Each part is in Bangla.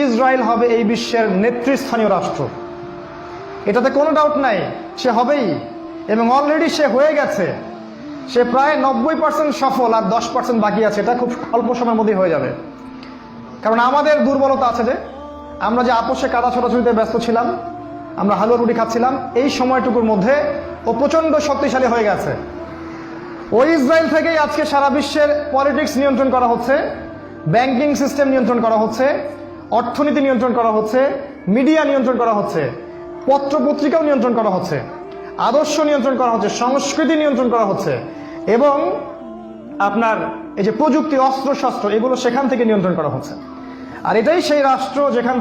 ইসরায়েল হবে এই বিশ্বের নেতৃস্থানীয় রাষ্ট্র, এটাতে কোনো ডাউট নাই, সে হবেই এবং অলরেডি সে হয়ে গেছে। সে প্রায় 90% সফল, আর 10% বাকি আছে। এটা খুব অল্প সময়ের মধ্যেই হয়ে যাবে। কারণ আমাদের দুর্বলতা আছে যে আমরা যে আপোষে কাদা ছোটাছুটিতে ব্যস্ত ছিলাম, আমরা হালুয়া রুটি খাচ্ছিলাম, এই সময়টুকুর মধ্যে ও প্রচণ্ড শক্তিশালী হয়ে গেছে। ওই ইসরায়েল থেকেই আজকে সারা বিশ্বের পলিটিক্স নিয়ন্ত্রণ করা হচ্ছে, ব্যাংকিং সিস্টেম নিয়ন্ত্রণ করা হচ্ছে, অর্থনীতি নিয়ন্ত্রণ করা হচ্ছে, মিডিয়া নিয়ন্ত্রণ করা হচ্ছে, পত্রপত্রিকাও নিয়ন্ত্রণ করা হচ্ছে, আদর্শ নিয়ন্ত্রণ করা হচ্ছে, সংস্কৃতি নিয়ন্ত্রণ করা হচ্ছে, এবং আপনার এই যে প্রযুক্তি, অস্ত্র শস্ত্র, এগুলো সেখান থেকে নিয়ন্ত্রণ করা হচ্ছে। আর এটাই সেই রাষ্ট্র যেখান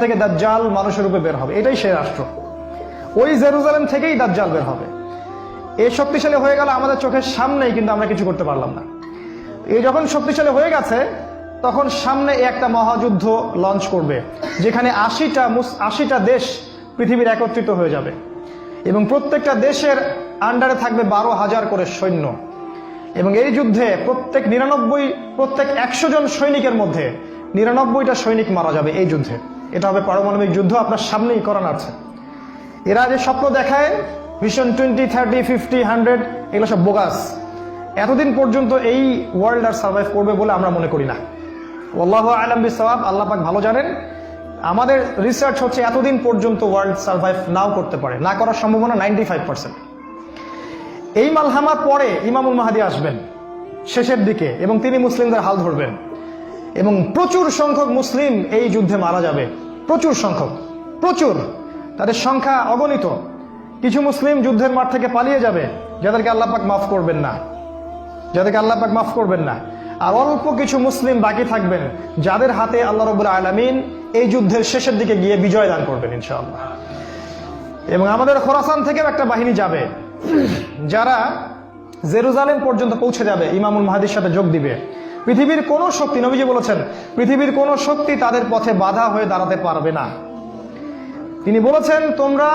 থেকে দাজ্জাল মানুষের রূপে বের হবে। এটাই সেই রাষ্ট্র। ওই জেরুজালেম থেকেই দাজ্জাল বের হবে। এই শক্তিশালী হয়ে গেল আমাদের চোখের সামনেই, কিন্তু আমরা কিছু করতে পারলাম না। এই যখন শক্তিশালী হয়ে গেছে, তখন সামনে একটা মহাযুদ্ধ লঞ্চ করবে, যেখানে 80টা দেশ পৃথিবীর একত্রিত হয়ে যাবে এবং প্রত্যেকটা দেশের আন্ডারে থাকবে 12,000 করে সৈন্য। এবং এই যুদ্ধে প্রত্যেক 100 জন সৈনিকের মধ্যে 99টা সৈনিক মারা যাবে এই যুদ্ধে। এটা হবে পারমাণবিক যুদ্ধ, আপনার সামনেই করান আছে। এরা যে স্বপ্ন দেখায় ভিশন 20, 30, 50, 100, এগুলো সব বোগাস। এতদিন পর্যন্ত এই ওয়ার্ল্ড আর সার্ভাইভ করবে বলে আমরা মনে করি না। আল্লাহু আ'লাম বিসওয়াব, আল্লাহ পাক ভালো জানেন। আমাদের রিসার্চ হচ্ছে এতদিন পর্যন্ত ওয়ার্ল্ড সার্ভাইভ নাও করতে পারে, না করার সম্ভাবনা 95%। এই মালহামার পরে ইমামুল মাহদী আসবেন শেষের দিকে, এবং তিনি মুসলিমদের হাল ধরবেন এবং প্রচুর সংখ্যক মুসলিম এই যুদ্ধে মারা যাবে। প্রচুর সংখ্যক, প্রচুর, তাদের সংখ্যা অগণিত। কিছু মুসলিম যুদ্ধের মাঠ থেকে পালিয়ে যাবে, যাদেরকে আল্লাহ পাক মাফ করবেন না, আর অল্প কিছু মুসলিম বাকি থাকবেন, যাদের হাতে আল্লাহ রাব্বুল আলামিন এই যুদ্ধের শেষের দিকে গিয়ে বিজয় দান করবেন ইনশাআল্লাহ। এবং আমাদের খোরাসান থেকেও একটা বাহিনী যাবে, যারা জেরুজালেম পর্যন্ত পৌঁছে যাবে, ইমামুল মাহদীর সাথে যোগ দিবে। পৃথিবীর কোন শক্তি, নবীজি বলেছেন, পৃথিবীর কোন শক্তি তাদের পথে বাধা হয়ে দাঁড়াতে পারবে না। তিনি বলেছেন, তোমরা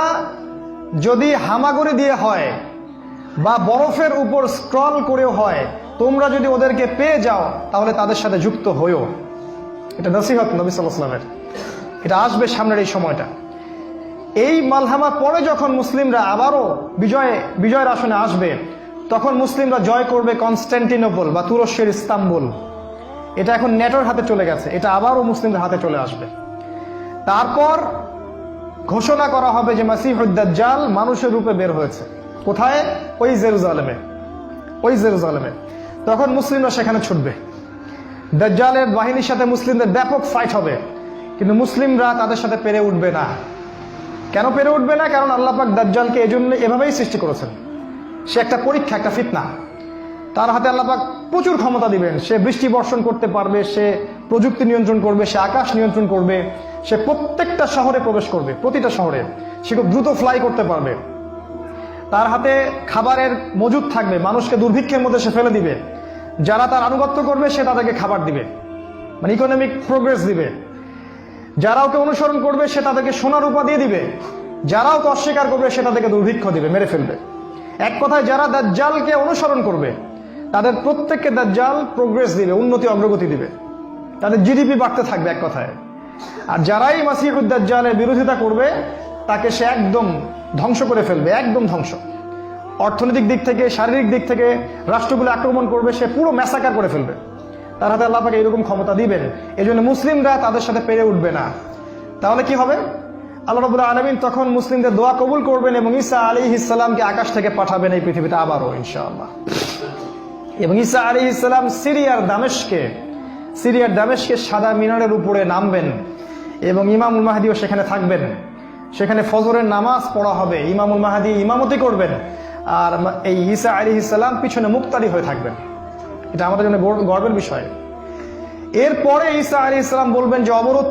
যদি হামাগুড়ি দিয়ে হয় বা বরফের উপর স্ক্রল করেও হয়, তোমরা যদি ওদেরকে পেয়ে যাও তাহলে তাদের সাথে যুক্ত হইও। এটা নসিহত নবী সাল্লাল্লাহু আলাইহি ওয়াসাল্লামের। এটা আসবে সামনের এই সময়টা। এই মালহামার পরে যখন মুসলিমরা আবারও বিজয়ের আসনে আসবে, তখন মুসলিমরা জয় করবে কনস্ট্যান্টিনোপল বা তুরস্কের ইস্তাম্বুল। এটা এখন নেটোর হাতে চলে গেছে, এটা আবারও মুসলিমদের হাতে চলে আসবে। তারপর ঘোষণা করা হবে যে মাসিহুদ দাজ্জাল মানুষের রূপে বের হয়েছে। কোথায়? ওই জেরুজালেমে। তখন মুসলিমরা সেখানে ছুটবে। দাজ্জালের বাহিনীর সাথে মুসলিমদের ব্যাপক ফাইট হবে, কিন্তু মুসলিমরা তাদের সাথে পেরে উঠবে না। কেন পেরে উঠবে না? কারণ আল্লাহ পাক দাজ্জালকে এজন্য এভাবেই সৃষ্টি করেছেন। সে একটা পরীক্ষা, একটা ফিতনা। তার হাতে আল্লাহ পাক প্রচুর ক্ষমতা দিবেন। সে বৃষ্টি বর্ষণ করতে পারবে, সে প্রযুক্তি নিয়ন্ত্রণ করবে, সে আকাশ নিয়ন্ত্রণ করবে, সে প্রত্যেকটা শহরে প্রবেশ করবে, প্রতিটা শহরে। সে খুব দ্রুত ফ্লাই করতে পারবে। তার হাতে খাবারের মজুদ থাকবে, মানুষকে দুর্ভিক্ষের মধ্যে সে ফেলে দিবে। যারা তার আনুগত্য করবে সে তাদেরকে খাবার দিবে, মানে ইকোনমিক প্রোগ্রেস দিবে। যারা ওকে অনুসরণ করবে সে তাদেরকে সোনা রূপা দিয়ে দিবে। যারা ওকে অস্বীকার করবে সে তাদেরকে দুর্ভিক্ষ দিবে, মেরে ফেলবে। এক কথায় যারা দাজ্জালকে অনুসরণ করবে তাদের প্রত্যেককে দাজ্জাল প্রোগ্রেস দিবে, উন্নতি অগ্রগতি দিবে, তাদের জিডিপি বাড়তে থাকবে এক কথায়। আর যারাই মাসিহুদ দাজ্জালের বিরোধিতা করবে তাকে সে একদম ধ্বংস করে ফেলবে, একদম ধ্বংস। অর্থনৈতিক দিক থেকে, শারীরিক দিক থেকে রাষ্ট্রগুলো আক্রমণ করবে, সে পুরো ম্যাসাকার করে ফেলবে। তার হাতে আল্লাহ পাক এরকম ক্ষমতা দিবেন। এই জন্য মুসলিমরা তাদের সাথে পেরে উঠবে না। তাহলে কি হবে? আল্লাহ রাব্বুল আলামিন তখন মুসলিমদের দোয়া কবুল করবেন এবং ঈসা আলাইহিস সালামকে আকাশ থেকে পাঠাবেন এই পৃথিবীতে আবারও ইনশাআল্লাহ। এবং ঈসা আলাইহিস সালাম সিরিয়ার দামেস্কে সাদা মিনারের উপরে নামবেন এবং ইমামুল মাহদীও সেখানে থাকবেন। সেখানে ফজরের নামাজ পড়া হবে, ইমামুল মাহদী ইমামতি করবেন, আর এই ঈসা আলাইহিস সালাম পিছনে মুক্তাদি হয়ে থাকবেন। এটা আমাদের জন্য গর্বের বিষয়। এরপরে ঈসা আলাইহিস সালাম বলবেন যে অবরোধ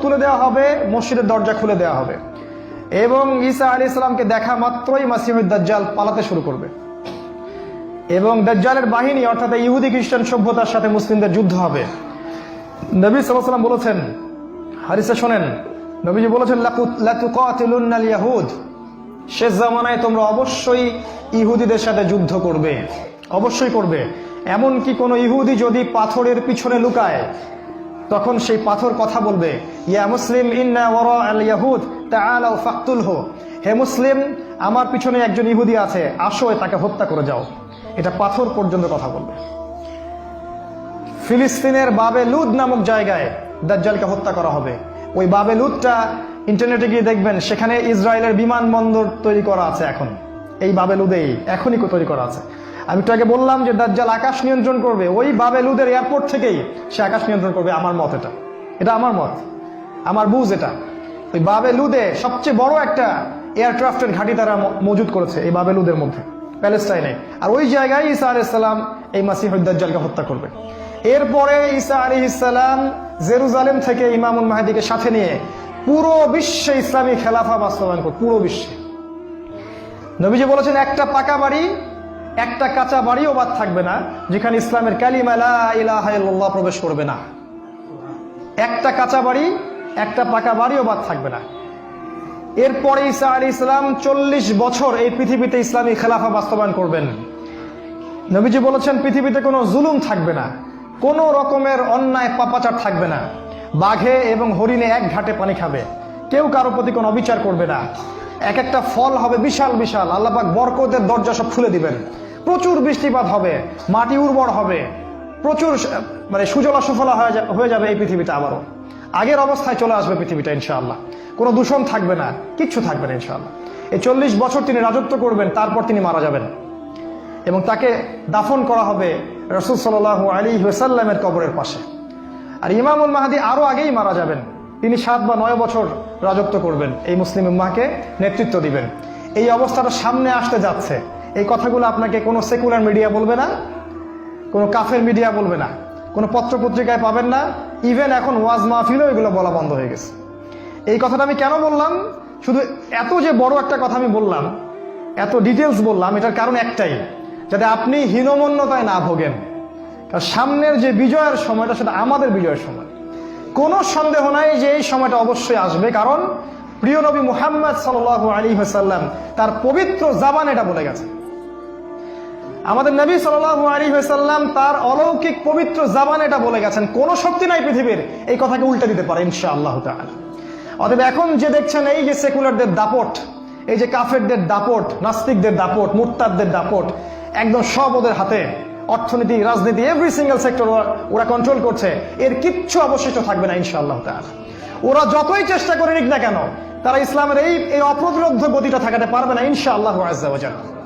তুলে দেওয়া হবে, মসজিদের দরজা খুলে দেওয়া হবে এবং ঈসা আলাইহিস সালামকে দেখা মাত্রই মাসিহুদ দাজ্জাল পালাতে শুরু করবে এবং দাজ্জালের বাহিনী অর্থাৎ ইহুদি খ্রিস্টান সভ্যতার সাথে মুসলিমদের যুদ্ধ হবে। নবী সাল্লাল্লাহু আলাইহি ওয়াসাল্লাম বলেছেন, হাদিসে শোনেন, নবীজি বলেছেন লাতুকাতিলুন্নাল ইয়াহুদ, শেষ জামানায় তোমরা অবশ্যই ইহুদিদের সাথে যুদ্ধ করবে, অবশ্যই করবে। এমনকি কোনো ইহুদি যদি পাথরের পিছনে লুকায়, তখন সেই পাথর কথা বলবে, ইয়া মুসলিম ইন্না ওয়ারা আল ইয়াহুদ তাআলাউ ফাকতুলহু, হে মুসলিম আমার পিছনে একজন ইহুদি আছে, আসো তাকে হত্যা করে যাও। এটা পাথর পর্যন্ত কথা বলবে। ফিলিস্তিনের বাবে লুদ নামক জায়গায় দাজ্জালকে হত্যা করা হবে। ওই বাবে লুদটা ইন্টারনেটে গিয়ে দেখবেন, সেখানে ইসরায়েলের বিমানবন্দর তৈরি করা আছে এখন। এই বাবে লুদেই এখনই তৈরি করা আছে। আমি একটু আগে বললাম যে দাজ্জাল আকাশ নিয়ন্ত্রণ করবে, ওই বাবে লুদের এয়ারপোর্ট থেকেই সে আকাশ নিয়ন্ত্রণ করবে। আমার মত এটা আমার মত, আমার বুঝ এটা। ওই বাবে লুদে সবচেয়ে বড় একটা এয়ারক্রাফটের ঘাঁটি তারা মজুদ করেছে এই বাবে লুদের মধ্যে, প্যালেস্টাইনে। আর ওই জায়গায় ঈসা আলাইহিস সালাম এই মাসিহুদ দাজ্জালকে হত্যা করবে। এরপরে ঈসা আলাইহিস সালাম জেরুজালেম থেকে ইমামুল মাহদিকে সাথে নিয়ে পুরো বিশ্বে ইসলামী খেলাফা বাস্তবায়ন করবে। পুরো বিশ্বে নবীজি বলেছেন, একটা পাকা বাড়ি একটা কাঁচা বাড়িও বাদ থাকবে না যেখানে ইসলামের কালিমা লা ইলাহা ইল্লাল্লাহ প্রবেশ করবে না। একটা কাঁচা বাড়ি একটা পাকা বাড়িও বাদ থাকবে না। এরপরে ঈসা আলাইহিস সালাম 40 বছর এই পৃথিবীতে ইসলামী খেলাফা বাস্তবায়ন করবেন। নবীজি বলেছেন, পৃথিবীতে কোনো জুলুম থাকবে না, কোনো রকমের অন্যায় পাপাচার থাকবে না। বাঘে এবং হরিণে এক ঘাটে পানি খাবে, কেউ কারো প্রতি কোনো অবিচার করবে না। এক একটা ফল হবে বিশাল বিশাল, আল্লাহ পাক বরকতের দরজা সব খুলে দিবেন। প্রচুর বৃষ্টিপাত হবে, মাটি উর্বর হবে, প্রচুর সুজলা সুফলা হয়ে যাবে এই পৃথিবীটা। আবারও আগের অবস্থায় চলে আসবে পৃথিবীটা ইনশাআল্লাহ। কোনো দূষণ থাকবে না, কিচ্ছু থাকবে না ইনশাআল্লাহ। এই 40 বছর তিনি রাজত্ব করবেন, তারপর তিনি মারা যাবেন এবং তাকে দাফন করা হবে রাসূল সাল্লাল্লাহু আলাইহি ওয়াসাল্লামের কবরের পাশে। আর ইমামুল মাহদী আরো আগেই মারা যাবেন। তিনি 7 বা 9 বছর রাজত্ব করবেন, এই মুসলিম উম্মাহকে নেতৃত্ব দিবেন। এই অবস্থাটা সামনে আসতে যাচ্ছে। এই কথাগুলো আপনাকে কোনো সেকুলার মিডিয়া বলবে না, কোনো কাফের মিডিয়া বলবে না, কোনো পত্র পত্রিকায় পাবেন না। ইভেন এখন ওয়াজ মাহফিলও এগুলো বলা বন্ধ হয়ে গেছে। এই কথাটা আমি কেন বললাম, শুধু এত যে বড় একটা কথা আমি বললাম, এত ডিটেলস বললাম, এটার কারণ একটাই, যাতে আপনি হীনমন্যতায় না ভোগেন। কারণ সামনের যে বিজয়ের সময়টা, সেটা আমাদের বিজয়ের সময়। কোনো সন্দেহ নাই যে এই সময়টা অবশ্যই আসবে, কারণ প্রিয় নবী মুহাম্মদ সাল্লাল্লাহু আলাইহি ওয়াসাল্লাম তার পবিত্র জাবান এটা বলে গেছে। আমাদের নবী সাল্লাল্লাহু আলাইহি ওয়াসাল্লাম তার অলৌকিক পবিত্র জাবান এটা বলে গেছেন, কোনো শক্তি নাই পৃথিবীর এই কথাকে উল্টে দিতে পারে ইনশাআল্লাহ তাআলা। অতএব এখন যে দেখছেন এই যে সেকুলারদের দাপট, এই যে কাফেরদের দাপট, নাস্তিকদের দাপট, মুরতাদদের দাপট, একদম সব ওদের হাতে। অর্থনীতি, রাজনীতি, এভরি সিঙ্গেল সেক্টর ওরা কন্ট্রোল করছে। এর কিচ্ছু অবশিষ্ট থাকবে না ইনশাআল্লাহ তাআলা। ওরা যতই চেষ্টা করে নিক না কেন, তারা ইসলামের এই অপ্রতিরোধ্য গতিটা থাকাতে পারবে না ইনশাআল্লাহু আযজা ওয়া জাল্লা।